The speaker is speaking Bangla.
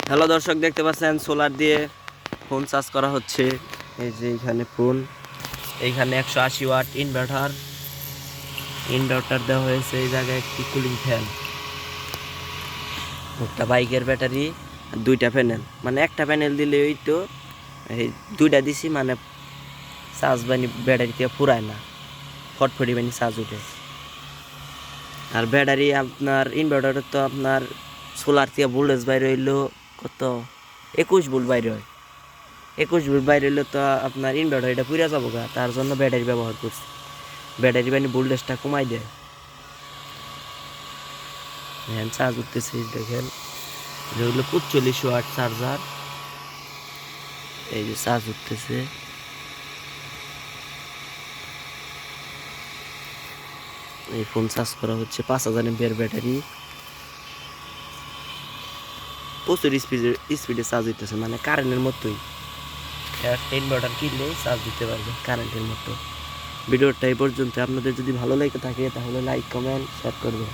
হ্যালো দর্শক, দেখতে পাচ্ছেন সোলার দিয়ে ফোন চার্জ করা হচ্ছে। এই যে এইখানে ফোন, এইখানে 180 ওয়াট ইনভার্টার দেওয়া হয়েছে। এই জায়গায় একটি কুলিং ফ্যান, একটা বাইকের ব্যাটারি, আর দুইটা প্যানেল। মানে একটা প্যানেল দিলে ওই তো এই দুইটা দিছি, মানে চার্জ বানি ব্যাটারি থেকে পুরায় না, ফটফটি বানি চার্জ উঠে। আর ব্যাটারি আপনার ইনভার্টারের তো আপনার সোলার থেকে ভোল্টেজ বাইরে হইলো কত 21 ভোল্ট বাইরে হয়। 21 ভোল্ট বাইরে হইলে তো আপনার ইনভার্টার এটা পুড়ে যাবো গা, তার জন্য ব্যাটারি ব্যবহার করছি। ব্যাটারি মানে ভোল্টেজটা কমাই দেয়। হ্যাঁ, চার্জ উঠতেছে দেখেন, এটা হলো 45 ওয়াট চার্জার। এই যে চার্জ উঠতেছে। এই ফোন চার্জ করা হচ্ছে 5000 এমপিআর ব্যাটারি। প্রচুর স্পিডে চার্জ হইতেছে, মানে কারেন্টের মতোই। ইনভার্টার কিনলে চার্জ দিতে পারবে কারেন্টের মতো। ভিডিওটা এই পর্যন্ত। আপনাদের যদি ভালো লেগে থাকে তাহলে লাইক, কমেন্ট, শেয়ার করবেন।